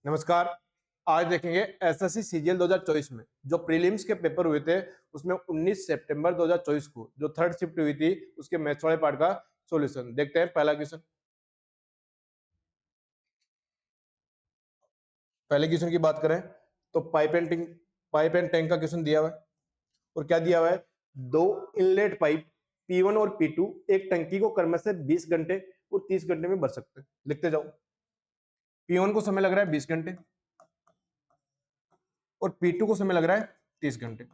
नमस्कार। आज देखेंगे एसएससी सीजीएल 2024 में जो प्रीलिम्स के पेपर हुए थे उसमें 19 सितंबर 2024 को जो थर्ड शिफ्ट हुई थी उसके मैथ्स वाले पार्ट का सॉल्यूशन देखते हैं। पहला क्वेश्चन, पहले क्वेश्चन की बात करें तो पाइप एंड टैंक का क्वेश्चन दिया हुआ है और क्या दिया हुआ है, दो इनलेट पाइप P1 और P2 एक टंकी को क्रमशः से 20 घंटे और 30 घंटे में भर सकते हैं। लिखते जाओ। P1 को समय लग रहा है 20 घंटे और P2 को समय लग रहा है 30 घंटे।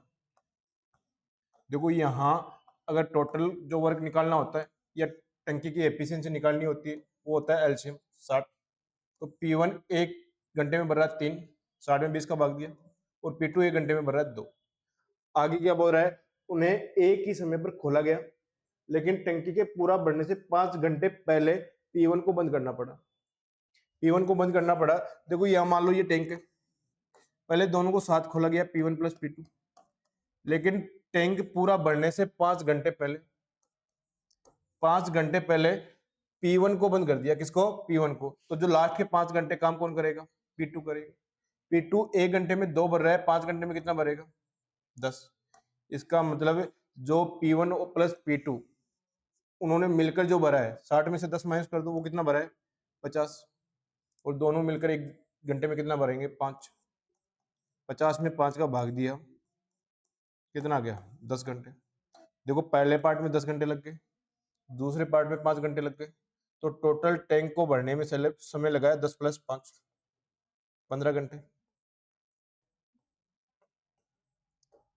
देखो यहां अगर टोटल जो वर्क निकालना होता है या टंकी की एफिशिएंसी निकालनी होती है वो होता है एलसीएम 60। तो P1 एक घंटे में भर रहा है 3, 60 में 20 का भाग दिया, और P2 एक घंटे में भर रहा है 2। आगे क्या बोल रहा है, उन्हें एक ही समय पर खोला गया लेकिन टंकी के पूरा भरने से 5 घंटे पहले P1 को बंद करना पड़ा। P1 को बंद करना पड़ा। देखो यहां मान लो ये टैंक है, पहले दोनों को साथ खोला गया P1 प्लस P2, लेकिन टैंक पूरा भरने से 5 घंटे पहले 5 घंटे पहले P1 को बंद कर दिया। किसको? P1 को। तो जो लास्ट के 5 घंटे काम कौन करेगा? P2 करेगा। P2 एक घंटे में 2 भर रहा है, 5 घंटे में कितना भरेगा? 10। इसका मतलब जो P1 प्लस P2 उन्होंने मिलकर जो भरा है 60 में से 10 माइनस कर दो, वो कितना भरा है? 50। और दोनों मिलकर एक घंटे में कितना भरेंगे? 5। 50 में 5 का भाग दिया, कितना आ गया? 10 घंटे। देखो पहले पार्ट में 10 घंटे लग गए, दूसरे पार्ट में 5 घंटे लग गए, तो टोटल टैंक को भरने में समय लगाया 10 प्लस 5, 15 घंटे।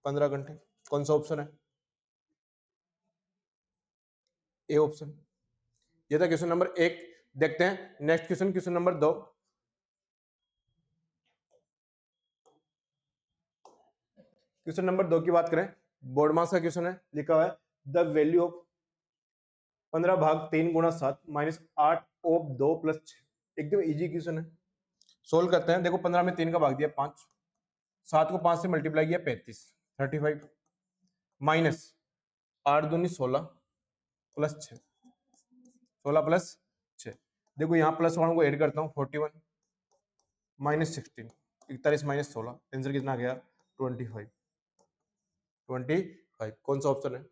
15 घंटे। कौन सा ऑप्शन है? A option. ये था क्वेश्चन नंबर 1। देखते हैं next question, question number 2। Question number 2 की बात करें, बोर्ड मास का क्वेश्चन है। लिखा हुआ है द वैल्यू ऑफ 15 भाग 3 गुणा 7 माइनस 8 ऑफ 2 प्लस 6। एकदम इजी क्वेश्चन है, सोल्व करते हैं। देखो 15 में 3 का भाग दिया 5, 7 को 5 से मल्टीप्लाई किया 35, 35 माइनस 8 दूनी 16 प्लस 6, 16 प्लस 6। देखो यहाँ प्लस 1 को ऐड करता हूँ, 41 माइनस 16, 41 माइनस 16, आंसर कितना आ गया? 25। 25। कौन सा ऑप्शन है?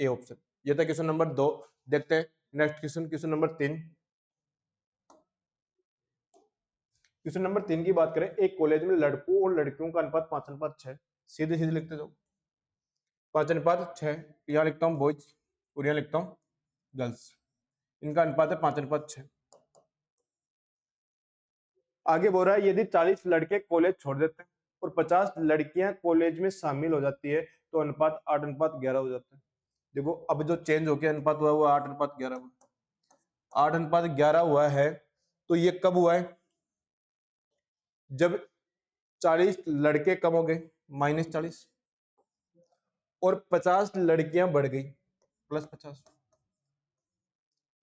A option. ये था क्वेश्चन नंबर 2। देखते हैं next question, question number 3। Question number 3 की बात करें, एक कॉलेज में लड़कों और लड़कियों का अनुपात 5:6। सीधे सीधे लिखते जाओ। 5:6। यहाँ लिखता हूँ बॉयज और यहाँ लिखता हूँ गर्ल्स। इनका अनुपात है 5:6। आगे बोल रहा है यदि 40 लड़के कॉलेज छोड़ देते हैं और 50 लड़कियां कॉलेज में शामिल हो जाती है तो अनुपात 8:11 हो जाता है। देखो अब जो चेंज होकर अनुपात हुआ है वो 8:11 हुआ। 8:11 हुआ है तो ये कब हुआ है? जब 40 लड़के कम हो गए -40 और 50 लड़कियां बढ़ गई +50,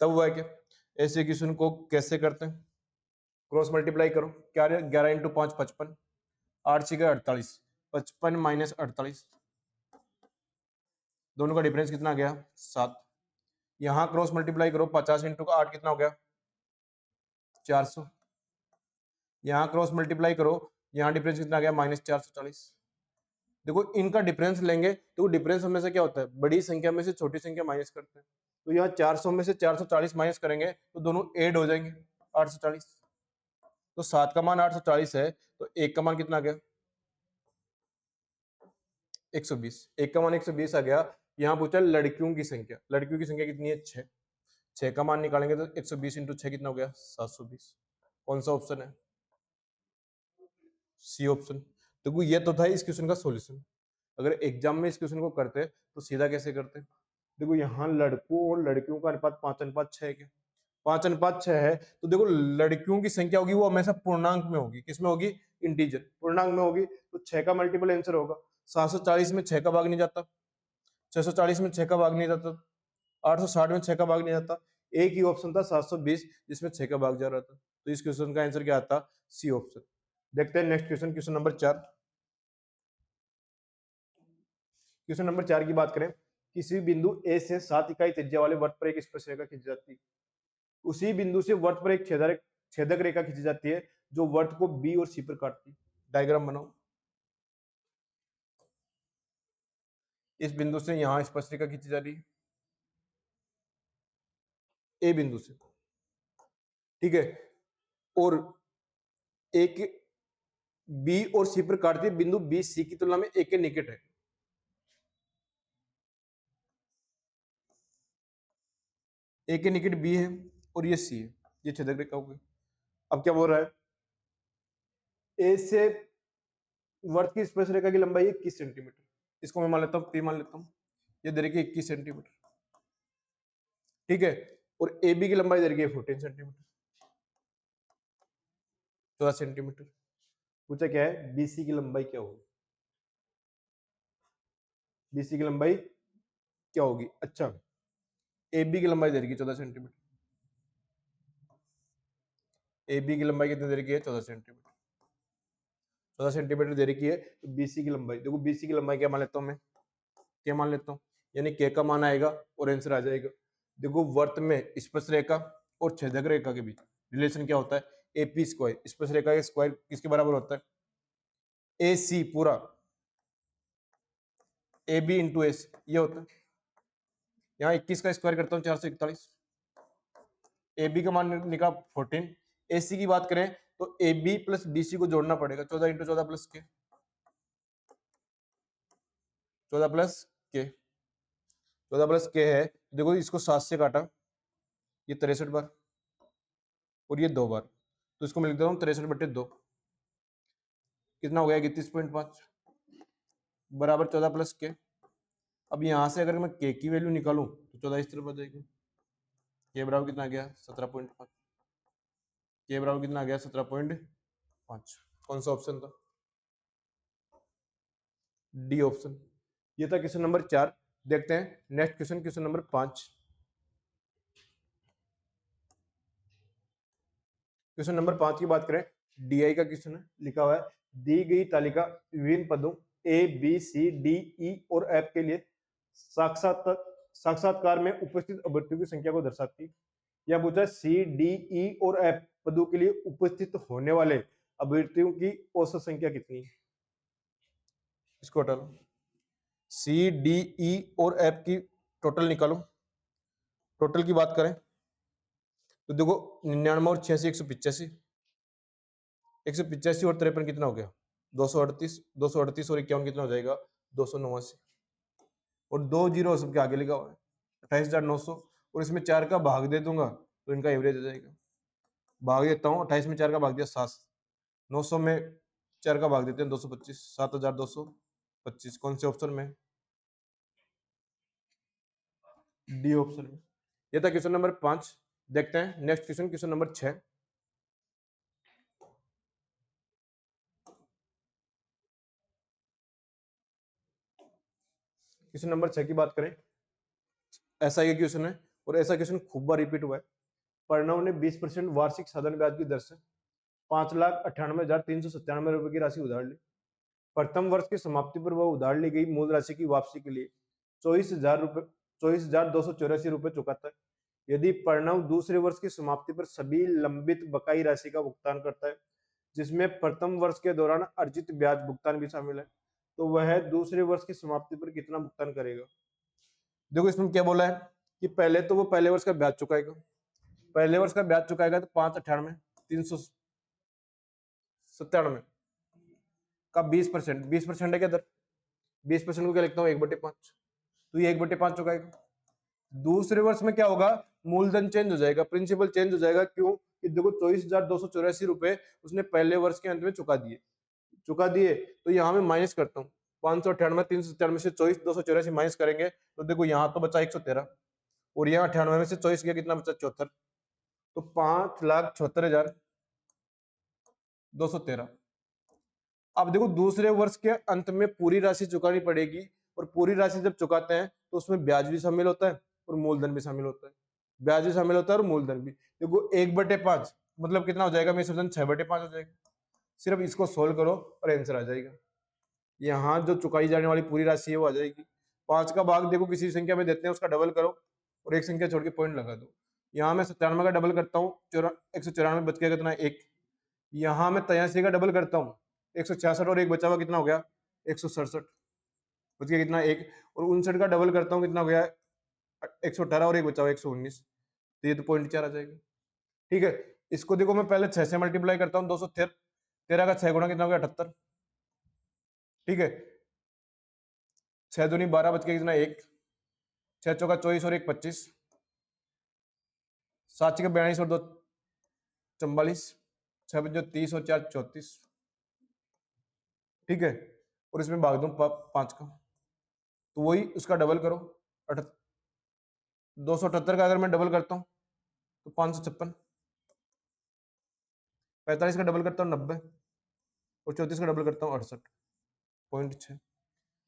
तब हुआ है क्या? ऐसे क्वेश्चन को कैसे करते हैं? क्रॉस मल्टीप्लाई करो। क्या 11 × 5 55, 8 6 48, 55 माइनस 48, दोनों का डिफरेंस कितना आ गया? 7। यहाँ क्रॉस मल्टीप्लाई करो, 50 × 8 कितना हो गया? 400। यहाँ क्रॉस मल्टीप्लाई करो, यहाँ डिफरेंस कितना आ गया? -440। देखो इनका डिफरेंस लेंगे तो डिफरेंस हमेशा क्या होता है? बड़ी संख्या में से छोटी संख्या माइनस करते हैं। तो यहाँ 400 में से 440 माइनस करेंगे तो दोनों ऐड हो जाएंगे 840। तो 7 का मान 840 है तो 1 का मान कितना आ गया? 120। 1 का मान 120 आ गया। यहाँ पूछा लड़कियों की संख्या, लड़कियों की संख्या कितनी है? 6। 6 का मान निकालेंगे तो 120 × 6 कितना हो गया? 720। कौन सा ऑप्शन है? C option. देखो ये तो था इस क्वेश्चन का सॉल्यूशन। अगर एग्जाम में इस क्वेश्चन को करते तो सीधा कैसे करते? देखो यहाँ लड़कों और लड़कियों का अनुपात 5:6 है क्या? 5:6 है तो देखो लड़कियों की संख्या होगी वो हमेशा पूर्णांक में होगी। किसमें होगी? इंटीजर, पूर्णांक में होगी। तो 6 का मल्टीपल आंसर होगा। 740 में 6 का भाग नहीं जाता, 640 में 6 का भाग नहीं जाता, 860 में 6 का भाग नहीं जाता। एक ही ऑप्शन था 720 जिसमें 6 का भाग जा रहा था। तो इस क्वेश्चन का आंसर क्या आता? C option. देखते हैं next question, question number 4। Question number 4 की बात करें, किसी बिंदु ए से 7 इकाई त्रिज्या वाले वृत्त पर एक स्पर्शरेखा खींची जाती है। उसी बिंदु से वृत्त पर एक छेदक छेदक रेखा खींची जाती है जो वर्त को बी और सी पर काटती है। डायग्राम बनाओ। इस बिंदु से यहां स्पर्शरेखा खींची जा रही है ए बिंदु से, ठीक है, और एक बी और सी पर काटती है। बिंदु बी सी की तुलना में ए के निकट है। ए के निकट बी है और ये सी है, ये छेदक रेखा हो गई। अब क्या बोल रहा है, ए से वर्त की स्पर्श रेखा की लंबाई 21 सेंटीमीटर, इसको मैं मान लेता हूँ पी मान लेता हूँ, ये दे रखी 21 सेंटीमीटर, ठीक है, और ए बी की लंबाई दे रखी है 14 सेंटीमीटर, 14 सेंटीमीटर। पूछा क्या है, बीसी की लंबाई क्या होगी, बीसी की लंबाई क्या होगी। अच्छा, ए बी की लंबाई दे रखी है 14 सेंटीमीटर, ए बी की लंबाई कितनी दे रखी है 14 सेंटीमीटर, 14 सेंटीमीटर दे रखी है। तो बीसी की लंबाई देखो, बीसी की लंबाई क्या मान लेता हूँ मैं, क्या मान लेता हूँ, यानी के का मान आएगा और आंसर आ जाएगा। देखो वर्त में स्पर्श रेखा और छेदक रेखा के बीच रिलेशन क्या होता है, एपी स्क्वायर, स्पर्श रेखा का स्क्वायर किसके बराबर होता है, ए सी पूरा, ए बी इंटू एस, ये होता है। यहाँ 21 का स्क्वायर करता हूँ 441, ए बी का मान निकला 14, ए सी की बात करें तो A B plus D C को जोड़ना पड़ेगा, 14 इंटू 14 प्लस के, 14 प्लस के, 14 प्लस के है। देखो इसको 7 से काटा, ये 63 बार और ये 2 बार, तो इसको मैं लिख देता हूँ 63/2, कितना हो गया 31.5 बराबर 14 प्लस के। अब यहाँ से अगर मैं के की वैल्यू निकालूं तो 14 इस तरफ आ जाएगी, के बराबर कितना आ गया 17.5, के बराबर कितना आ गया 17.5। कौन सा ऑप्शन था, डी ऑप्शन। ये था क्वेश्चन नंबर 4। देखते हैं next question, question number 5। Question number 5 की बात करें, डीआई का क्वेश्चन है, लिखा हुआ है दी गई तालिका विभिन्न पदों A B C D E और एफ के लिए साक्षात्कार में उपस्थित अभ्यर्थियों की संख्या को दर्शाती है। यह पूछा सी डी ई और एफ पदों के लिए उपस्थित होने वाले अभ्यर्थियों की औसत संख्या कितनी है। इसको हटा लो, सी डी ई और एफ की टोटल निकालो। टोटल की बात करें तो देखो 99 और 86 185, 185 और 53 कितना हो गया 238, 238 और 51 कितना हो जाएगा 289, और 2 जीरो सबके आगे लिखा हुआ है 28,900, और इसमें 4 का भाग दे दूंगा तो इनका एवरेज आ जाएगा। भाग देता हूँ, 28 में 4 का भाग दिया 7, 900 में 4 का भाग देते हैं 225, 7,225। कौन से ऑप्शन में, डी ऑप्शन में। ये था क्वेश्चन नंबर 5। देखते हैं next question, question number 6। Question number 6 की बात करें, ऐसा ये क्वेश्चन है और ऐसा क्वेश्चन खूब बार रिपीट हुआ है। प्रणव ने 20% वार्षिक साधन ब्याज की दर से 5,98,397 रुपए की राशि उधार ली। प्रथम वर्ष की समाप्ति पर वह उधार ली गई मूल राशि की वापसी के लिए 24,284 रुपए चुकाता है। यदि प्रणव दूसरे वर्ष की समाप्ति पर सभी लंबित बकाई राशि का भुगतान करता है, जिसमें प्रथम वर्ष के दौरान अर्जित ब्याज भुगतान भी शामिल है, तो वह दूसरे वर्ष की समाप्ति पर कितना भुगतान करेगा। देखो इसमें क्या बोला है कि पहले तो वो पहले वर्ष का ब्याज चुकाएगा, पहले वर्ष का ब्याज चुकाएगा तो 5,98,397 का 20%, 20% है क्या दर, 20% को क्या लिखता हूँ 1/5, तो ये 1/5 चुकाएगा। दूसरे वर्ष में क्या होगा, मूलधन चेंज हो जाएगा, प्रिंसिपल चेंज हो जाएगा। क्यों, कि देखो 24,284 रुपए उसने पहले वर्ष के अंत में चुका दिए, तो यहाँ में माइनस करता हूँ 598,397 से 24,284 माइनस करेंगे तो देखो यहाँ तो बचा 113, और यहाँ 98 में से 24 गया कितना बचा 74, तो 5,74,213। अब देखो दूसरे वर्ष के अंत में पूरी राशि चुकानी पड़ेगी, और पूरी राशि जब चुकाते हैं तो उसमें ब्याज भी शामिल होता है और मूलधन भी शामिल होता है, ब्याज भी शामिल होता है और मूलधन भी। देखो 1/5 मतलब कितना हो जाएगा, मेरे 6/5 हो जाएगा। सिर्फ इसको सोल्व करो और आंसर आ जाएगा। यहाँ जो चुकाई जाने वाली पूरी राशि है वो आ जाएगी। 5 का भाग देखो किसी संख्या में देते हैं उसका डबल करो और एक संख्या छोड़ के पॉइंट लगा दो, यहाँ मैं 97 का डबल करता हूँ, 194 बच गया कितना, 1। यहाँ मैं 83 का डबल करता हूँ, 166 और एक बचा हुआ कितना हो गया, 167 बच गया कितना, 1। और 59 का डबल करता हूँ, कितना हो गया, 118 और एक बचा हुआ 119। तो ये तो 0.4 आ जाएगा। ठीक है, इसको देखो मैं पहले 6 से मल्टीप्लाई करता हूँ, 213 का 6 गुना कितना हो गया, 78। ठीक है, 6 दूनी 12 बच गया कितना, 1। 6 चौका 24 और 1 25। 7 छक्के 42 और 2 44। 6 बजे 30 और 4 34। ठीक है, और इसमें भाग दूं 5 का, तो वही उसका डबल करो, 278 का अगर मैं डबल करता हूँ तो 556। 45 का डबल करता हूँ 90। और 34 का डबल करता हूँ 68.6।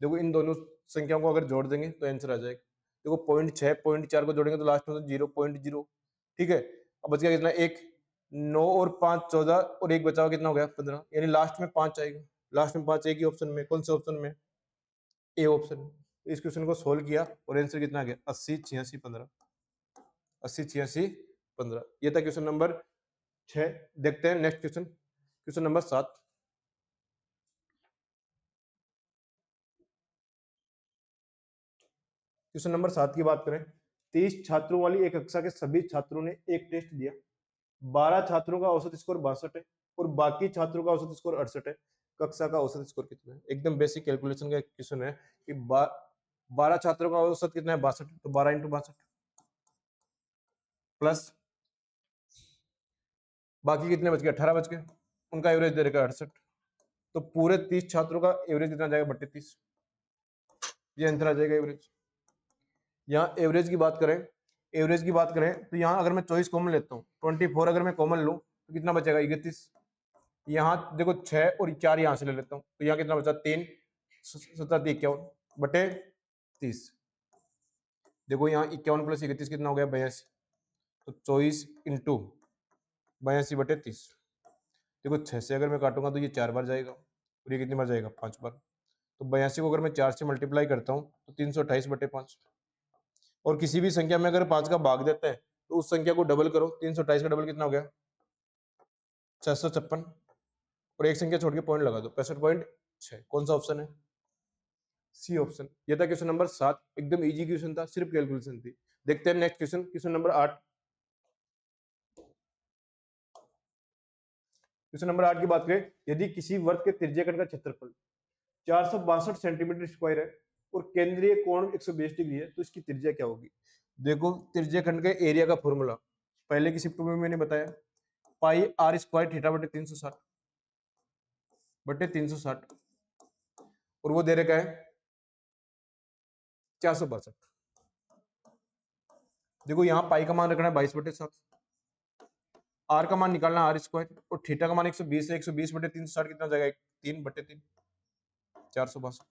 देखो इन दोनों संख्याओं को अगर जोड़ देंगे तो आंसर आ जाएगा। देखो 0.6 0.4 को जोड़ेंगे तो लास्ट में तो 0.0। ठीक है, अब बच गया कितना, 1। 9 और 5 14 और एक बचा हुआ कितना हो गया, 15। यानी लास्ट में 5 आएगा। लास्ट में 5 एक ही ऑप्शन में, कौन से ऑप्शन में, ए ऑप्शन में। इस क्वेश्चन को सोल्व किया और आंसर कितना आ गया, 80 86 15। 80 86 15। ये था क्वेश्चन नंबर 6। देखते हैं next question, question number 7। Question number 7 की बात करें, 30 छात्रों वाली एक कक्षा के सभी छात्रों ने एक टेस्ट दिया। 12 छात्रों का औसत स्कोर 62 है और बाकी छात्रों का औसत स्कोर 68 है। कक्षा का औसत स्कोर कितना है? एकदम बेसिक कैलकुलेशन का क्वेश्चन है कि 12 छात्रों का औसत कितना है, 62। तो 12 इंटू 62 प्लस बाकी कितने बच गए, 18 बच गए। उनका एवरेज दे रखा 68। तो पूरे 30 छात्रों का एवरेज कितना जाएगा, 32। ये आंसर आ जाएगा एवरेज। यहाँ एवरेज की बात करें, एवरेज की बात करें तो यहाँ अगर मैं 24 कॉमन लेता हूँ, 24 अगर मैं कॉमन लूँ तो कितना बचेगा, 31। यहाँ देखो 6 और 4 यहाँ से ले लेता हूँ तो यहाँ कितना बचा, 3। 17 51 बटे 30। देखो यहाँ 51 प्लस 31 कितना हो गया, 82। तो 24 इंटू 82 बटे 30। देखो 6 से अगर मैं काटूंगा तो ये 4 बार जाएगा और ये कितनी बार जाएगा, 5 बार। तो 82 को अगर मैं 4 से मल्टीप्लाई करता हूँ तो 328 बटे 5। और किसी भी संख्या में अगर 5 का भाग देता है तो उस संख्या को डबल करो। 328 का डबल कितना हो गया, 656। और एक संख्या छोड़ के पॉइंट लगा दो, 65.6। कौन सा ऑप्शन है, सी ऑप्शन। ये था क्वेश्चन नंबर 7। एकदम इजी क्वेश्चन था, सिर्फ कैलकुलेशन थी। देखते हैं next question, question number 8। Question number 8 की बात करें, यदि किसी वर्ग के त्रिज्यखंड का क्षेत्रफल 462 सेंटीमीटर स्क्वायर है और केंद्रीय कोण 120 डिग्री है तो इसकी त्रिज्या क्या होगी। देखो त्रिज्यखंड के एरिया का फॉर्मूला पहले की शिफ्ट में मैंने बताया, पाई आर स्क्वायर थीटा बटे 360 बटे 360। और वो दे रखा है 462। देखो यहाँ पाई का मान रखना है 22 बटे 7। आर का मान निकालना आर स्क्वायर और थीटा का मान 120 है। 120 बटे 360 कितना जाएगा, 3 बटे 3 462।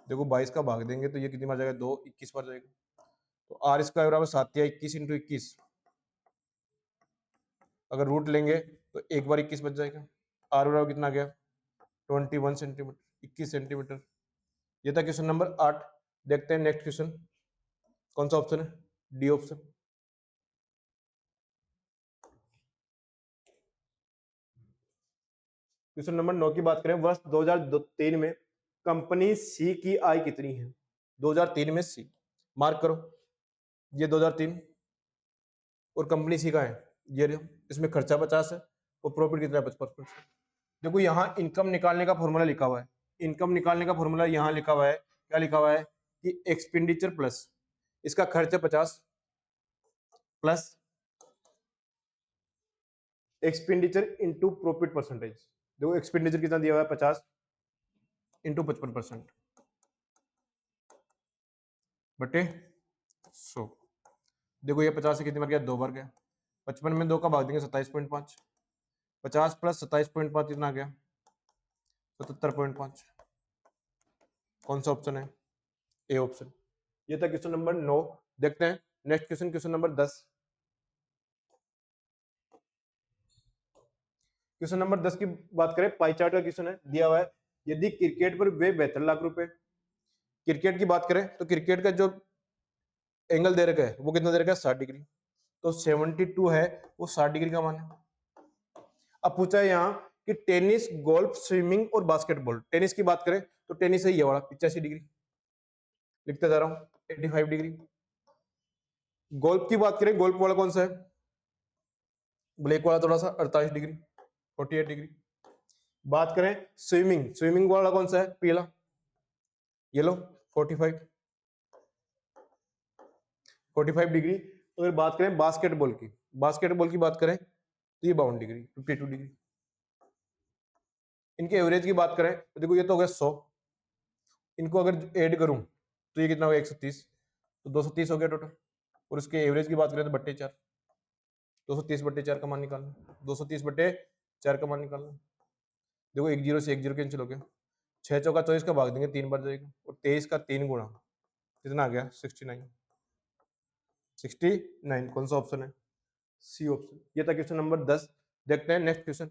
देखो 22 का भाग देंगे तो ये कितनी बार जाएगा, 2 21 बार जाएगा। तो आर स्क्वायर बराबर 7 या 21 इंटू 21। अगर रूट लेंगे तो एक बार 21 बच जाएगा। आर बराबर कितना आ गया, 21 सेंटीमीटर, 21 सेंटीमीटर। ये था क्वेश्चन नंबर 8। देखते हैं नेक्स्ट क्वेश्चन, कौन सा ऑप्शन है, डी ऑप्शन। क्वेश्चन नंबर 9 की बात करें, वर्ष 2003 में कंपनी सी की आय कितनी है। 2003 में सी मार्क करो, ये 2003 और कंपनी सी का है ये रहा। इसमें खर्चा 50 है और प्रॉफिट कितना है, 55%। देखो यहाँ इनकम निकालने का फॉर्मूला लिखा हुआ है। इनकम निकालने का फॉर्मूला यहाँ लिखा हुआ है, क्या लिखा हुआ है कि एक्सपेंडिचर प्लस इसका खर्च है 50 plus expenditure into profit percentage. देखो एक्सपेंडिचर कितना दिया हुआ है, 50 इंटू 55% बटे 100। देखो ये 50 से कितनी बार गया, 2 बार गया। 55 में 2 का भाग देंगे 27.5। 50 प्लस 27.5 कितना आ गया, 77.5। कौन सा ऑप्शन है, ए ऑप्शन। ये था क्वेश्चन नंबर 9। देखते हैं next question, question number 10। Question number 10 की बात करें, पाई चार्ट का क्वेश्चन है, दिया हुआ है यदि क्रिकेट पर वे 72 लाख रुपए। क्रिकेट की बात करें तो क्रिकेट का जो एंगल दे रखा है वो कितना दे रखा है, 60 डिग्री। तो 72 है वो 60 डिग्री का मान है। अब पूछा है यहाँ कि टेनिस, गोल्फ, स्विमिंग और बास्केटबॉल। टेनिस की बात करें तो टेनिस है ये वाला 85 डिग्री, लिखते जा रहा हूँ 85 डिग्री। गोल्फ की बात करें, गोल्फ वाला कौन सा है, ब्लैक वाला थोड़ा सा 48 डिग्री 48 डिग्री। बात करें स्विमिंग, स्विमिंग वाला कौन सा है, पीला येलो 45 डिग्री। अगर बात करें बास्केटबॉल की, बास्केटबॉल की बात करें तो ये 52 डिग्री 52 डिग्री। इनके एवरेज की बात करें तो देखो ये तो हो गया 100, इनको अगर ऐड करूं तो ये कितना हो गया 130, तो 230 हो गया टोटल। और उसके एवरेज की बात करें तो बट्टे 4, 230 बट्टे 4 का मान निकालना, 230 बट्टे 4 का मान निकालना। देखो एक जीरो से एक जीरो कैंसिल हो गया, 6 चौका 24 का भाग देंगे 3 बार जाएगा, और 23 का 3 गुणा कितना आ गया 69। 69 कौन सा ऑप्शन है, सी ऑप्शन। ये था क्वेश्चन नंबर 10। देखते हैं next question.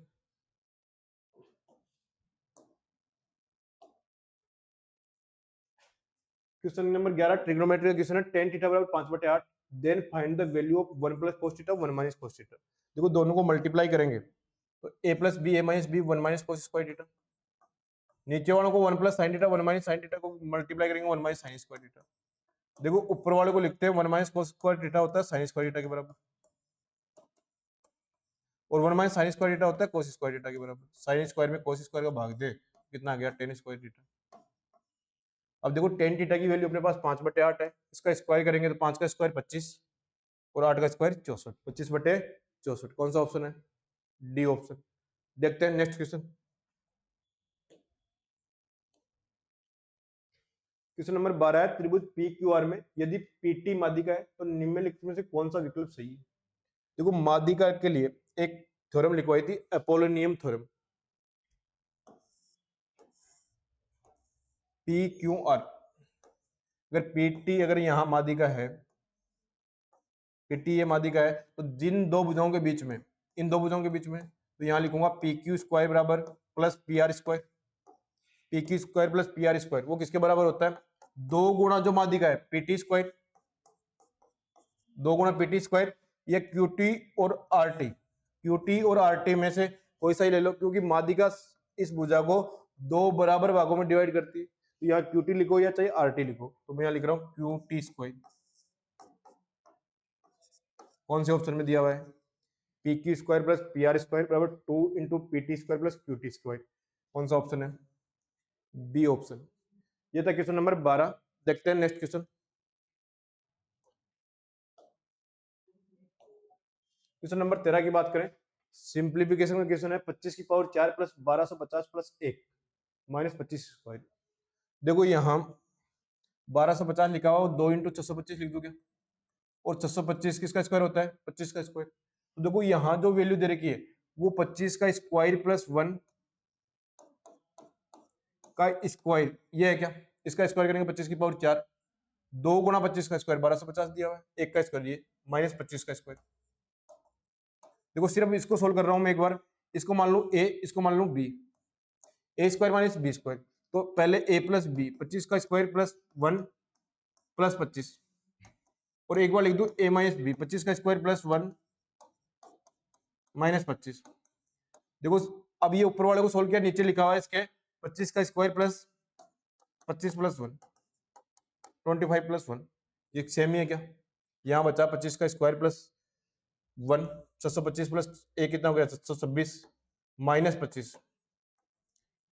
Question number 11 trigonometry का क्वेश्चन है। tan थीटा बराबर 5/8, then find the value of 1 + cos theta 1 - cos theta. देखो दोनों को मल्टीप्लाई करेंगे तो a + b a - b 1 - cos square theta, नीचे वालों को 1 + sin थीटा 1 - sin थीटा को मल्टीप्लाई करेंगे 1 - sin स्क्वायर थीटा। देखो ऊपर वाले को लिखते हैं 1 - cos स्क्वायर थीटा होता है sin स्क्वायर थीटा के बराबर, और 1 - sin स्क्वायर थीटा होता है cos स्क्वायर थीटा के बराबर। sin स्क्वायर में cos स्क्वायर का भाग दे कितना आ गया tan स्क्वायर थीटा। अब देखो tan थीटा की वैल्यू अपने पास 5/8 है, इसका स्क्वायर करेंगे तो 5 का स्क्वायर 25 और 8 का स्क्वायर 64, 25/64 कौन सा ऑप्शन है, डी ऑप्शन। देखते हैं नेक्स्ट क्वेश्चन। क्वेश्चन नंबर 12 है। त्रिभुज पी क्यू आर में यदि पीटी माध्यिका है तो निम्नलिखित में से कौन सा विकल्प सही है। देखो माध्यिका के लिए एक थ्योरम लिखवाई थी, अपोलोनियम थ्योरम। पी क्यू आर, अगर पीटी अगर यहां माध्यिका है, पीटी ये माध्यिका है, तो जिन दो भुजाओं के बीच में, इन दो भुजाओं के बीच में, तो यहां लिखूंगा पी क्यू स्क्वायर बराबर plus P R square. P Q square plus P R square वो किसके बराबर होता है, 2 गुणा जो माध्यिका है पीटी स्क्वायर, 2 गुणा पीटी स्क्वायर, या क्यूटी और आरटी। क्यूटी और आरटी में से कोई सा ही ले लो, क्योंकि माध्यिका इस भुजा को 2 बराबर भागों में डिवाइड करती है। तो यहाँ क्यूटी लिखो या चाहे आरटी लिखो, तो मैं यहाँ लिख रहा हूँ क्यूटी स्क्वायर। कौन से ऑप्शन में दिया हुआ है, P Q square plus P R square बराबर 2 into P T square plus Q T square. कौन सा ऑप्शन है, बी ऑप्शन। ये था क्वेश्चन नंबर 12। देखते हैं नेक्स्ट क्वेश्चन। क्वेश्चन नंबर 13 की बात करें, सिंप्लीफिकेशन का क्वेश्चन है। 25 की power 4 plus 1250 plus 1 minus 25 square. देखो यहाँ 1250 लिखा हुआ, 2 इंटू 625 लिख दोगे, और 625 किसका स्क्वायर होता है, 25 का स्क्वायर। तो देखो यहाँ जो वैल्यू दे रखी है वो 25 का स्क्वायर प्लस 1 का स्क्वायर, ये है क्या, इसका स्क्वायर करेंगे 25 की पावर 4, 2 गुणा 25 का स्क्वायर 1250 दिया हुआ है, एक का स्क्वायर ये माइनस 25 का स्क्वायर। देखो सिर्फ इसको सोल्व कर रहा हूं मैं एक बार, इसको मान लू ए, इसको मान लू बी, ए स्क्वायर माइनस बी स्क्वायर। तो पहले ए प्लस बी 25 का स्क्वायर प्लस 1 प्लस 25, और एक बार लिख दू ए माइनस बी 25 का स्क्वायर प्लस 1 माइनस 25। देखो अब ये ऊपर वाले को सोल्व किया, नीचे लिखा हुआ है इसके 25 का स्क्वायर प्लस 25 प्लस 1 25 प्लस 1, ये सेम ही है क्या। यहाँ बचा 25 का स्क्वायर प्लस 1, 625 प्लस एक कितना हो गया 726 माइनस 25,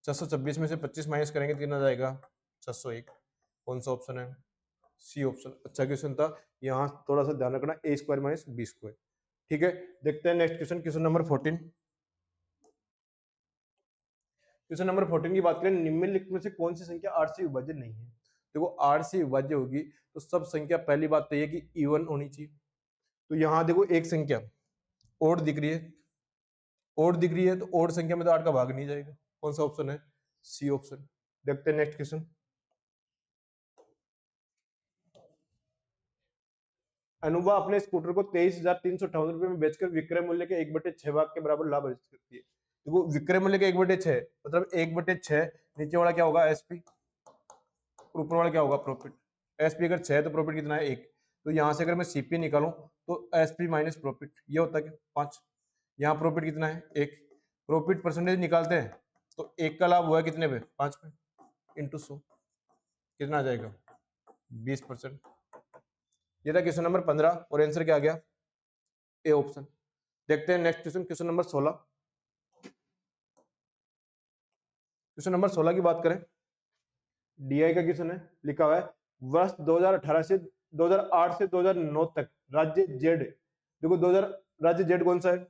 626 में से 25 माइनस करेंगे तो कितना जाएगा 601। कौन सा ऑप्शन है, सी ऑप्शन। अच्छा क्वेश्चन था, यहाँ थोड़ा सा ध्यान रखना, ए स्क्वायर माइनस बी स्क्वायर। ठीक है, देखते हैं next question. Question number 14। Question number 14 की बात करें, निम्नलिखित में से कौन सी संख्या 8 से विभाज्य नहीं है। देखो 8 से विभाज्य होगी तो सब संख्या, पहली बात तो ये कि इवन होनी चाहिए। तो यहाँ देखो एक संख्या ओड दिख रही है, ओड दिख रही है, तो ओड संख्या में तो 8 का भाग नहीं जाएगा। कौन सा ऑप्शन है, सी ऑप्शन। देखते हैं नेक्स्ट क्वेश्चन। अनुभा अपने स्कूटर को 23,358 रुपए में बेचकर विक्रय मूल्य के 1/6 भाग के बराबर लाभ अर्जित करती है। देखो विक्रय मूल्य के 1/6 मतलब 1/6, नीचे वाला क्या होगा एसपी, ऊपर वाला क्या होगा प्रॉफिट। एसपी अगर 6 तो प्रॉफिट कितना है 1। तो यहां से अगर मैं सीपी निकालूं तो एसपी माइनस प्रॉफिट ये होता है क्या 5। यहाँ प्रॉफिट कितना है 1। प्रॉफिट परसेंटेज निकालते हैं तो 1 का लाभ हुआ है कितने पे 5 पे, इंटू 100 कितना आ जाएगा 20%। ये था क्वेश्चन नंबर 15 और आंसर क्या आ गया ए ऑप्शन। देखते हैं next question, question number 16। Question number 16 की बात करें, डीआई का क्वेश्चन है, लिखा हुआ है वर्ष 2018 से 2008 से 2009 तक राज्य जेड, देखो 2000 राज्य जेड कौन सा है,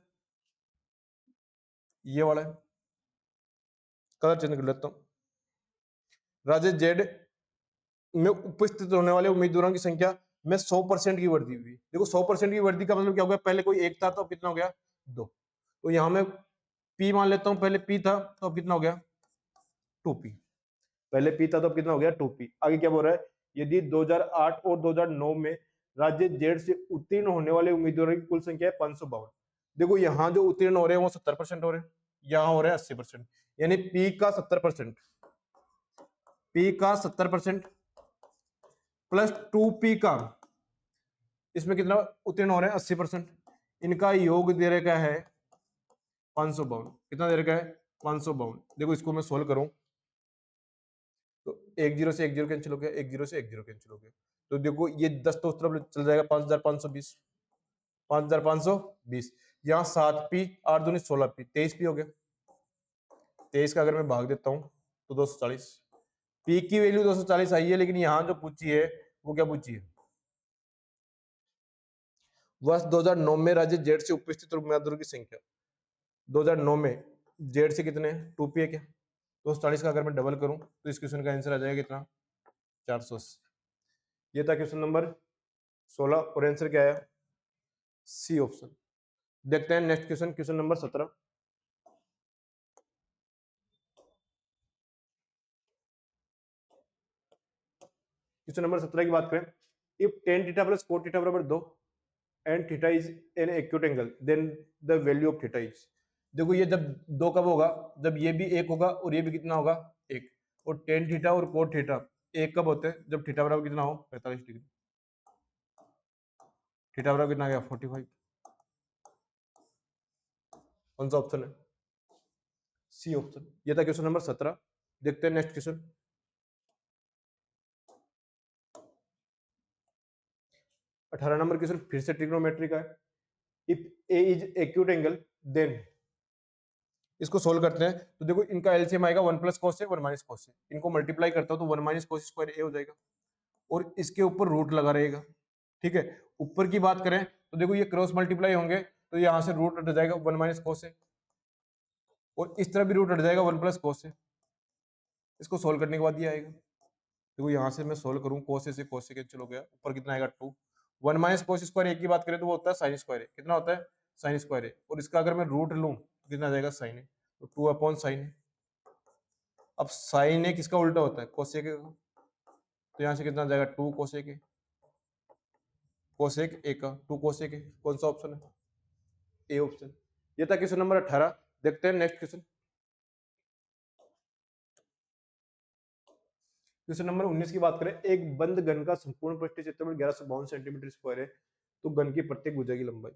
ये वाला है, कलर चेंज कर लेता हूं। राज्य जेड में उपस्थित होने वाले उम्मीदवारों की संख्या में 100% की वृद्धि हुई। देखो 100% की वृद्धि का मतलब क्या हो गया, पहले कोई एक था तो अब कितना हो गया 2। तो यहां में पी मान लेता हूं, पहले पी था तो अब कितना हो गया 2p। पहले पी था तो अब कितना हो गया 2p। आगे क्या बोल रहा है, यदि 2008 और 2009 में राज्य जेड से उत्तीर्ण होने वाले उम्मीदवारों की कुल संख्या है 552। देखो यहाँ जो उत्तीर्ण हो रहे हैं वो 70% हो रहे हैं, यहाँ हो रहे हैं 80%, यानी पी का 70%, पी का 70% प्लस 2p का, इसमें कितना उत्तीर्ण हो रहे हैं 80%, इनका योग दे रखा है 552। कितना दे रखा है 552। देखो इसको मैं सोल्व करूं तो 1 0 से 1 0 कैंसिल हो गया, 1 0 से 1 0 कैंसिल हो गया, तो देखो ये 10 तो उस तरफ चल जाएगा 5520, 5520। यहाँ 7p 8 दूनी 16p 23p हो गया। 23 का अगर मैं भाग देता हूँ तो 240, पी की वैल्यू 240 आई है, लेकिन यहाँ जो पूछी है वो क्या पूछी है, वर्ष 2009 में राज्य जेड से उपस्थित उम्मीदवारों की संख्या। 2009 में जेड से कितने 2p है क्या, 240 का अगर मैं डबल करूं तो इस क्वेश्चन का आंसर आ जाएगा कितना 480। ये था क्वेश्चन नंबर 16 और आंसर क्या है सी ऑप्शन। देखते हैं next question, question number 17। Question number 17 की बात करें, if tan theta plus cot theta बराबर 2 and theta is an acute angle then the value of theta is. देखो ये जब 2 कब होगा, जब ये भी 1 होगा और ये भी कितना होगा 1, और tan थीटा और cot थीटा 1 कब होते हैं, जब थीटा बराबर कितना हो 45 डिग्री। थीटा बराबर कितना आ गया 45। कौन सा ऑप्शन है सी ऑप्शन। ये था क्वेश्चन नंबर 17। देखते हैं नेक्स्ट क्वेश्चन, 18 नंबर क्वेश्चन फिर से ट्रिग्नोमेट्री का है। If A is acute angle then, इसको सोल्व करते हैं तो देखो इनका एलसीएम आएगा 1 प्लस cos से 1 माइनस cos से, इनको मल्टीप्लाई करता हूं तो 1 माइनस cos स्क्वायर ए हो जाएगा और इसके ऊपर रूट लगा रहेगा। ठीक है, ऊपर की बात करें तो देखो ये क्रॉस मल्टीप्लाई होंगे तो यहां से रूट हट जाएगा 1 माइनस cos से, और इस तरह भी रूट हट जाएगा 1 प्लस cos से। इसको सोल्व करने के बाद ये आएगा, देखो यहाँ से मैं सोल्व करूँ cos से cos से कैंसिल हो गया, ऊपर कितना आएगा 2। 1 माइनस cos स्क्वायर ए की बात करें तो वो होता है साइन स्क्वायर ए, कितना होता है साइन स्क्वायर ए, और इसका अगर मैं रूट लूं तो कितना आ जाएगा साइन ए, तो 2 अपॉन साइन ए। अब साइन ए किसका उल्टा होता है कोसेक का, तो यहाँ से कितना आ जाएगा 2 कोसेक ए, कोसेक ए का 2 कोसेक ए। कौन सा ऑप्शन है ए ऑप्शन। ये था क्वेश्चन नंबर 18। देखते हैं नेक्स्ट क्वेश्चन, क्वेश्चन नंबर 19 की बात करें, एक बंद घन का संपूर्ण पृष्ठीय क्षेत्रफल 1152 सेंटीमीटर स्क्वायर है, तो घन की प्रत्येक भुजा की लंबाई।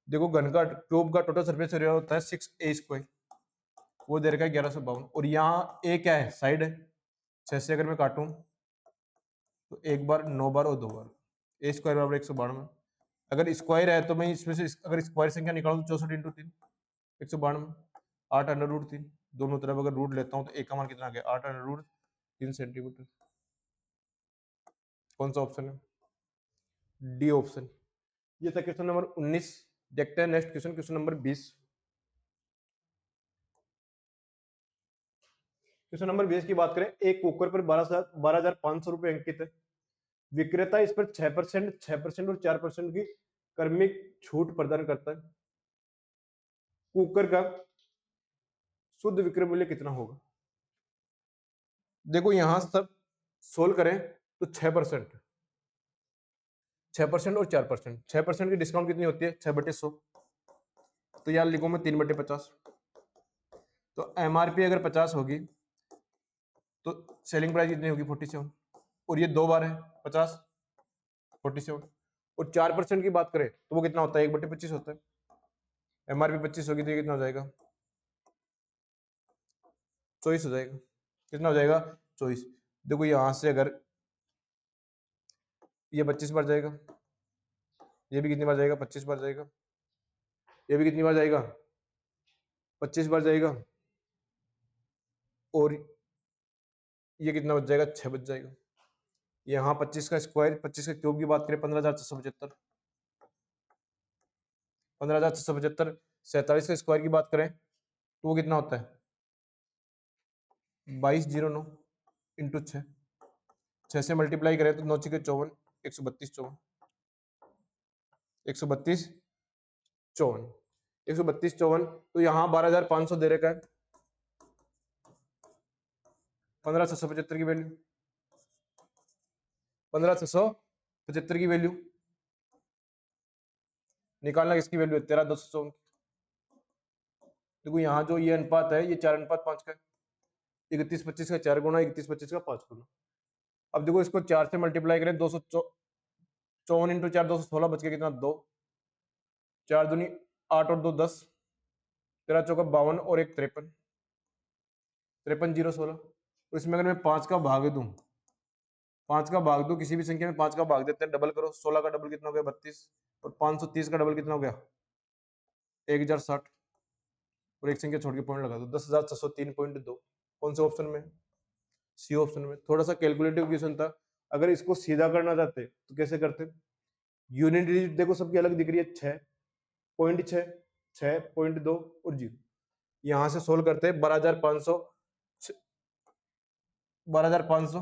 देखो घन का क्यूब का टोटल सरफेस एरिया होता है 6a स्क्वायर, वो दे रखा है 1152, और यहाँ ए क्या है साइड है, 6 से अगर मैं काटूं तो एक बार 9 बार और 2 बार, ए स्क्वायर बराबर 192। अगर स्क्वायर है तो मैं इसमें से अगर स्क्वायर संख्या निकालूं तो 64 इंटू 3 192, 8 अंडर रूट 3, दोनों तरफ अगर रूट लेता हूं तो एक का मान कितना आ गया 8 अंडर रूट 3 सेंटीमीटर। कौन सा ऑप्शन है डी ऑप्शन। ये था क्वेश्चन नंबर 19। देखते हैं next question, question number 20। Question number 20 की बात करें, एक कुकर पर 12,500 रुपए अंकित है, विक्रेता इस पर 6%, 6% और 4% की क्रमिक छूट प्रदान करता है, कुकर का शुद्ध विक्रय मूल्य कितना होगा। देखो यहां सब सोल्व करें तो 6%, 6% और 4%, 6% की डिस्काउंट कितनी होती है 6/100, तो यार लिखो मैं 3/50। तो एमआरपी अगर 50 होगी तो सेलिंग प्राइस कितनी होगी 47, और ये 2 बार है 50 47, और 4% की बात करें तो वो कितना होता है, 1/25 होता है। एमआरपी 25 होगी तो ये कितना हो जाएगा, 24 हो जाएगा। कितना हो जाएगा, 24। देखो यहां से अगर ये 25 बार जाएगा, ये भी कितनी बार जाएगा, 25 बार जाएगा, ये भी कितनी बार जाएगा, 25 बार जाएगा, और ये कितना बच जाएगा, 6 बच जाएगा। यहाँ 25 का स्क्वायर, 25 का क्यूब की बात करें 15,675, 15,675, 47 का स्क्वायर की बात करें तो वो कितना होता है, 2209 इंटू 6, 6 से मल्टीप्लाई करें तो 9 6 54, 132 54, 132 54, 132 54। तो यहाँ 12,500 दे रखा है, 15,675 की वैल्यू, 15,675 की वैल्यू निकालना, किसकी वैल्यू है, 13,254। देखो यहाँ जो ये अनुपात है ये 4:5 का है, 31-25 का 4 गुना, 31-25 का 5 गुना। अब देखो इसको 4 से मल्टीप्लाई करें, 254 इंटू 4, 216 बच के कितना, 2, 4 दूनी 8 और 2 10, 13 चौका 52 और 1 53, 53,016। तो इसमें अगर मैं 5 का भाग दूं, 5 का भाग दूं, किसी भी संख्या में 5 का भाग देते हैं, डबल करो, 16 का डबल कितना हो गया, 32, और 530 का डबल कितना हो गया, 1060, और एक संख्या छोड़ के पॉइंट लगा दो, 10,603.2। कौन से ऑप्शन में, सी ऑप्शन में। थोड़ा सा कैलकुलेटिव क्वेश्चन था, अगर इसको सीधा करना चाहते तो कैसे करते, यूनिट डिजिट देखो सबकी अलग दिख रही है, 6.6, 6.2 और 0। यहां से सोल्व करते हैं, 12,500, 12,500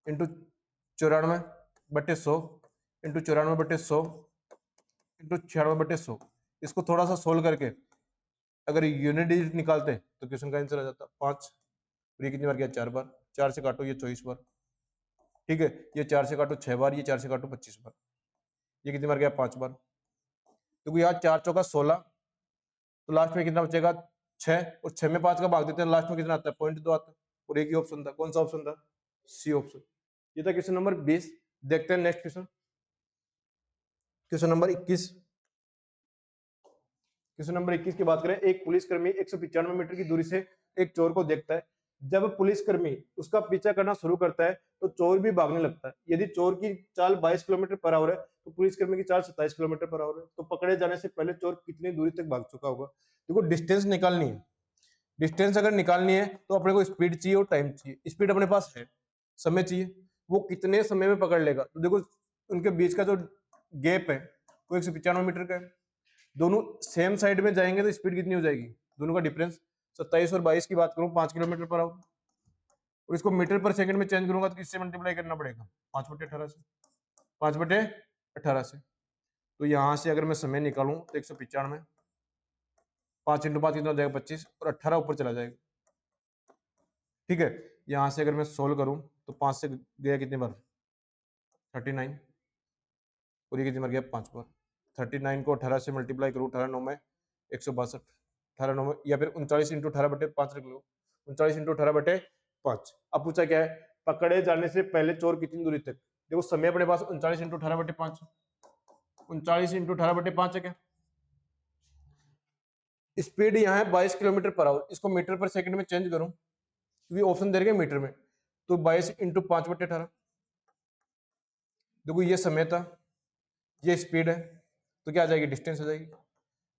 इंटू 94/100 इंटू 94/100 इंटू 96/100। इसको थोड़ा सा सोल्व करके अगर यूनिट डिजिट निकालते तो क्वेश्चन का आंसर आ जाता 5। और ये कितनी बार किया, 4 बार, 4 से काटो ये 24 बार, ठीक है, ये 4 से काटो 6 बार, ये 4 से काटो 25 बार, ये कितनी बार गया, 5 बार। तो यहाँ 4 चौका 16, तो लास्ट में कितना बचेगा, 6, और 6 में 5 का भाग देते हैं, लास्ट में कितना आता है, 0.2 आता है। और एक ही ऑप्शन था, कौन सा ऑप्शन था, सी ऑप्शन। ये था क्वेश्चन नंबर 20। देखते हैं next question, question number 21। Question number 21 की बात करें, एक पुलिसकर्मी 195 मीटर की दूरी से एक चोर को देखता है। जब पुलिसकर्मी उसका पीछा करना शुरू करता है तो चोर भी भागने लगता है। यदि चोर की चाल 22 किलोमीटर पर आवर है तो पुलिसकर्मी की चाल 27 किलोमीटर पर आवर है, तो पकड़े जाने से पहले चोर कितनी दूरी तक भाग चुका होगा। देखो डिस्टेंस निकालनी है, डिस्टेंस अगर निकालनी है तो अपने को स्पीड चाहिए और टाइम चाहिए। स्पीड अपने पास है, समय चाहिए, वो कितने समय में पकड़ लेगा। तो देखो उनके बीच का जो गैप है वो 195 मीटर का है, दोनों सेम साइड में जाएंगे तो स्पीड कितनी हो जाएगी, दोनों का डिफरेंस 27 और 22 की बात करूं 5 किलोमीटर पर आवर, और इसको मीटर पर सेकंड में चेंज करूंगा तो किससे मल्टीप्लाई करना पड़ेगा, 5/18 से, 5/18 से। तो यहां से अगर मैं समय निकालूं तो 195, 5 इंटू 5 कितना हो जाएगा, 25, और 18 ऊपर चला जाएगा, ठीक है। यहां से अगर मैं सोल्व करूं तो 5 से गया कितनी बार, 39, और ये कितनी बार गया, 5 बार। 39 को 18 से मल्टीप्लाई करूं, 18 9 में 162, 18 9 में, या फिर 39 इंटू 18/5 रख लो, 39 इंटू 18/5। अब पूछा क्या है, पकड़े जाने से पहले चोर कितनी दूरी तक। देखो समय अपने पास 39 इंटू 18/5, 39 इंटू 18/5 है क्या। स्पीड यहाँ है 22 किलोमीटर पर आवर, इसको मीटर पर सेकंड में चेंज करूं क्योंकि ऑप्शन दे रहे हैं मीटर में, तो 22 इंटू 5/18। देखो ये समय था, ये स्पीड है, तो क्या आ जाएगी, डिस्टेंस आ जाएगी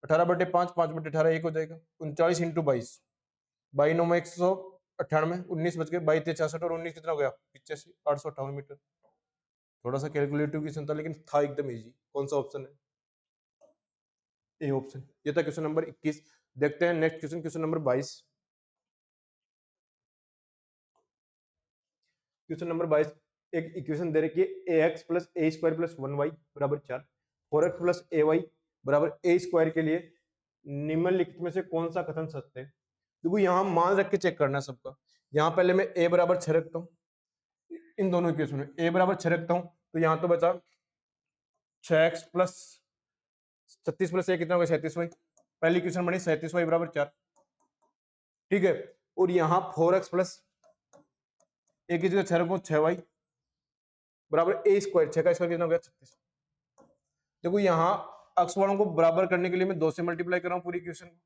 18/5, 5/18 1 हो जाएगा। 39 इंटू 22, 22 9 में 198, 19 बच गए, 22 66, और 19 कितना हो गया, 85, 858 मीटर। थोड़ा सा कैलकुलेटिव क्वेश्चन था लेकिन था एकदम इजी। कौन सा ऑप्शन है, ए ऑप्शन। ये था क्वेश्चन नंबर 21। देखते हैं next question, question number 22। Question number 22, एक इक्वेशन दे रखी है ax प्लस ए स्क्वायर प्लस 1y बराबर 4, 4x प्लस ए वाई बराबर ए स्क्वायर के लिए निम्नलिखित में से कौन सा कथन सत्य है। देखो यहाँ मान रख के चेक करना है सबका। यहाँ पहले मैं a बराबर 6 रखता हूँ, इन दोनों इक्वेशन में a बराबर 6 रखता हूँ, तो यहाँ तो बचा 6x प्लस 36 प्लस ए कितना होगा, 37y। पहली इक्वेशन बनी 37y बराबर 4, ठीक है। और यहाँ 4x प्लस ए की जगह 6 रखो, 6y बराबर ए स्क्वायर, 6 का स्क्वायर कितना हो गया 36। देखो यहाँ अक्ष वालों को बराबर करने के लिए मैं 2 से मल्टीप्लाई कर रहा हूँ पूरी इक्वेशन को,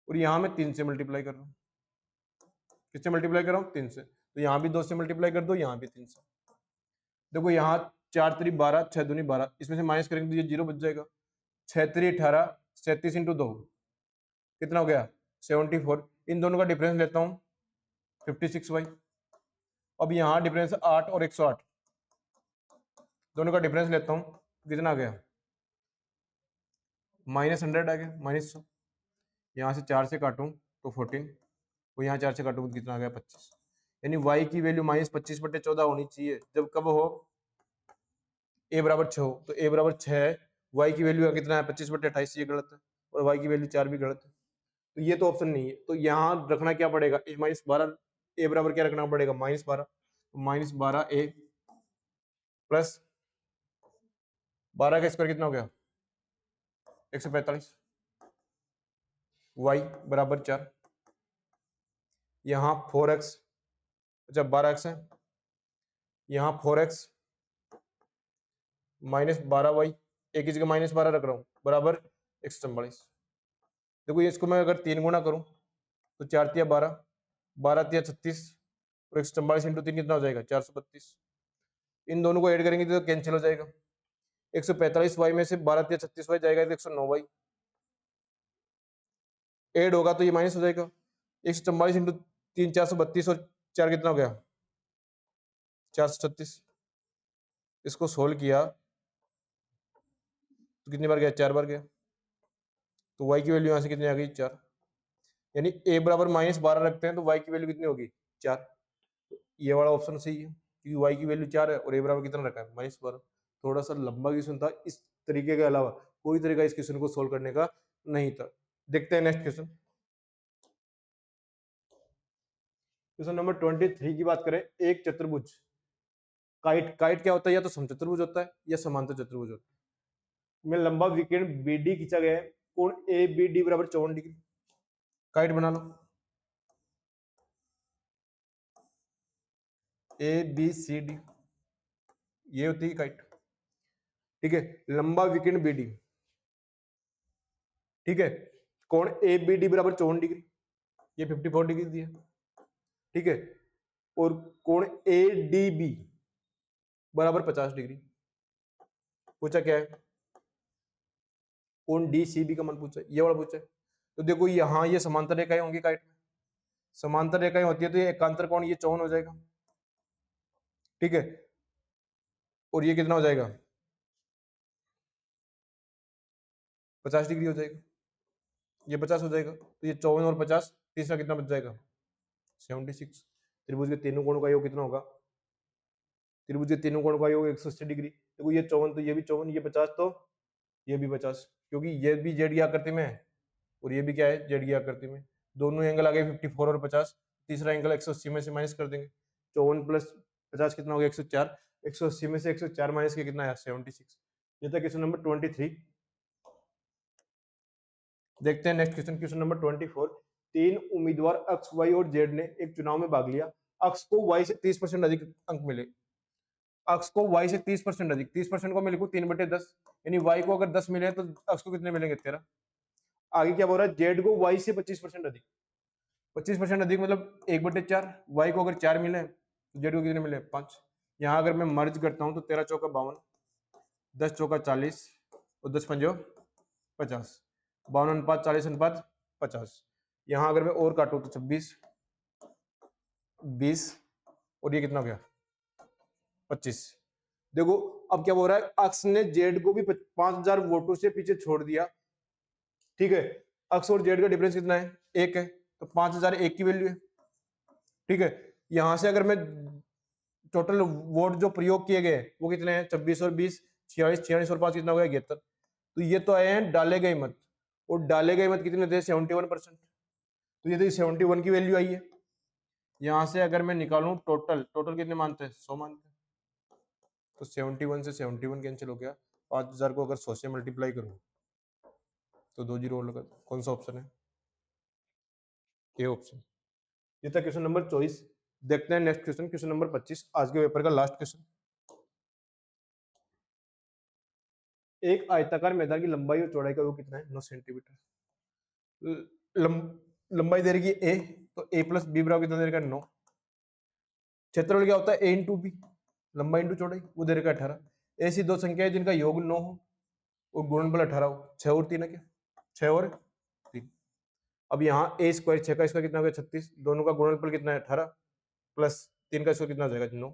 और यहाँ मैं 3 से मल्टीप्लाई कर रहा हूँ। किससे मल्टीप्लाई कर रहा हूँ 3 से, तो यहाँ भी 2 से मल्टीप्लाई कर दो, यहाँ भी 3 से। देखो यहाँ 4 3 12, 6 दूनी 12, इसमें से माइनस करेंगे तो ये 0 बच जाएगा। 6 3 18, 37 इंटू 2 कितना हो गया 74। इन दोनों का डिफरेंस लेता हूँ 56y। अब यहाँ डिफरेंस 8 और 108, दोनों का डिफरेंस लेता हूँ, कितना आ गया -100 आ गया, -100। यहाँ से 4 से काटूं तो 14, और यहाँ 4 से काटूं तो कितना आ गया 25। यानी y की वैल्यू -25/14 होनी चाहिए जब कब हो a बराबर 6 हो। तो a बराबर 6 है, y की वैल्यू कितना है 25/28, ये गलत है, और y की वैल्यू 4 भी गलत है, तो ये तो ऑप्शन नहीं है। तो यहाँ रखना क्या पड़ेगा a -12, a बराबर क्या रखना पड़ेगा -12, तो -12a प्लस 12 का स्क्वायर कितना हो गया 145, y बराबर 4, यहाँ 4x, अच्छा 12x है, यहाँ 4x -12y, एक ही जगह -12 रख रहा हूँ, बराबर 144। देखो ये इसको मैं अगर 3 गुना करूँ तो 4 तिया 12, 12 तिया 36, और 144 इंटू 3 कितना हो जाएगा 432। इन दोनों को ऐड करेंगे तो कैंसिल हो जाएगा। 145y में से 12 तिया 36y जाएगा तो 109y, ऐड होगा तो ये माइनस हो जाएगा। 144 इंटू 3 432, और 4 कितना हो गया 436। इसको सोल्व किया तो कितनी बार गया 4 बार गया, तो y की वैल्यू यहाँ से कितनी आ गई 4। यानी a बराबर -12 रखते हैं तो y की वैल्यू कितनी होगी 4। तो ये वाला ऑप्शन सही है क्योंकि y की वैल्यू 4 है और a बराबर कितना रखा है -12। थोड़ा सा लंबा क्वेश्चन था, इस तरीके के अलावा कोई तरीका इस क्वेश्चन को सोल्व करने का नहीं था। देखते हैं नेक्स्ट क्वेश्चन। क्वेश्चन नंबर 23 की बात करें, एक चतुर्भुज, काइट, काइट क्या होता है, या तो समचतुर्भुज होता है या समांतर चतुर्भुज होता है, में लंबा विकर्ण BD खींचा गया है, कोण ABD बराबर 54 डिग्री। काइट बना लो, ABCD, ये होती है काइट, ठीक है। लंबा विकर्ण BD, ठीक है, कोण ABD बराबर 54 डिग्री, ये 54 डिग्री दी है, ठीक है, और कोण ADB बराबर 50 डिग्री। पूछा क्या है, कोण DCB का मान पूछा है, ये वाला पूछा है। तो देखो यहाँ ये समांतर रेखाएं होंगी काइट में, समांतर रेखाएं होती है तो ये एकांतर कोण ये 54 हो जाएगा, ठीक है, और ये कितना हो जाएगा 50 डिग्री हो जाएगा, ये 50 हो जाएगा, तो ये 54 और 50, तीसरा कितना बच जाएगा 76। त्रिभुज के तीनों कोणों का योग कितना होगा, त्रिभुज के तीनों कोणों का योग 180 डिग्री। देखो ये 54 तो ये भी 54, ये 50 तो ये भी 50, क्योंकि ये भी जेड की आकृति में है और ये भी क्या है जेड की आकृति में। दोनों एंगल आ गए 54 और 50, तीसरा एंगल 180 में से माइनस कर देंगे, 54 प्लस 50 कितना हो गया 104, 180 में से 104 माइनस के कितना आया 76। ये था क्वेश्चन नंबर 23। देखते हैं नेक्स्ट क्वेश्चन, क्वेश्चन नंबर 24। 3 उम्मीदवार अक्स वाई और जेड ने एक चुनाव में भाग लिया, अक्स को वाई से 30% अधिक अंक मिले, अक्स को y से 30% अधिक, 30% को मैं लिखूं 3/10, यानी y को अगर 10 मिले तो अक्स को कितने मिलेंगे 13। आगे क्या बोल रहा है, जेड को y से 25% अधिक, 25% अधिक मतलब 1/4, y को अगर 4 मिले तो जेड को कितने मिले 5। यहाँ अगर मैं मर्ज करता हूँ तो 13 चौका 52, 10 चौका 40, और 10 पंजो 50, 52 अनुपात 40 अनुपात 50। यहाँ अगर मैं और काटू तो 26, 20, और ये कितना हो गया 25। देखो अब क्या बोल रहा है, अक्स ने जेड को भी 5000 वोटों से पीछे छोड़ दिया, ठीक है। अक्स और जेड का डिफरेंस कितना है 1 है, तो 5000 1 की वैल्यू है, ठीक है। यहां से अगर मैं टोटल वोट जो प्रयोग किए गए वो कितने हैं 26 और 20, 46, 46 और 5 कितना हो गया 71। तो ये तो आए हैं डाले गए मत, और डाले गए मत कितने थे 71%, तो ये तो 71 की वैल्यू आई है। यहां से अगर मैं निकालूं टोटल, टोटल कितने मानते हैं 100 मानते हैं, तो 71 से 71 कैंसिल हो गया, 5000 को अगर 100 से मल्टीप्लाई करूं तो 2 जीरो और लगा, कौन सा ऑप्शन है ए ऑप्शन। ये था क्वेश्चन नंबर 24। देखते हैं नेक्स्ट क्वेश्चन, क्वेश्चन नंबर 25, आज के पेपर का लास्ट क्वेश्चन। एक आयताकार मैदान की लंबाई और चौड़ाई का वो कितना है 9 सेंटीमीटर। लंबाई दे रही है ए, तो ए प्लस बी बराबर कितना दे रखा है 9। क्षेत्रफल क्या होता है ए इंटू बी, लंबाई इंटू चौड़ाई, वो दे रखा है 18। ऐसी दो संख्याएं जिनका योग 9 हो और गुणनफल 18 हो, 6 और 3 है क्या, 6 और 3। अब यहाँ ए स्क्वायर, 6 का स्क्वायर कितना हो गया 36, दोनों का गुणनफल कितना है 18 प्लस 3 का स्क्वायर कितना हो जाएगा 9।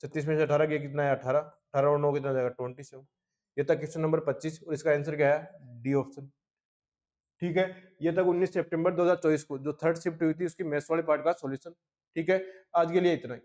36 में से 18 गया कितना है 18, 18 और 9 कितना हो जाएगा 27। ये था क्वेश्चन नंबर 25 और इसका आंसर क्या है डी ऑप्शन। ठीक है, ये तक 19 सितंबर 2024 को जो थर्ड शिफ्ट हुई थी उसकी मैथ्स वाले पार्ट का सॉल्यूशन। ठीक है, आज के लिए इतना ही।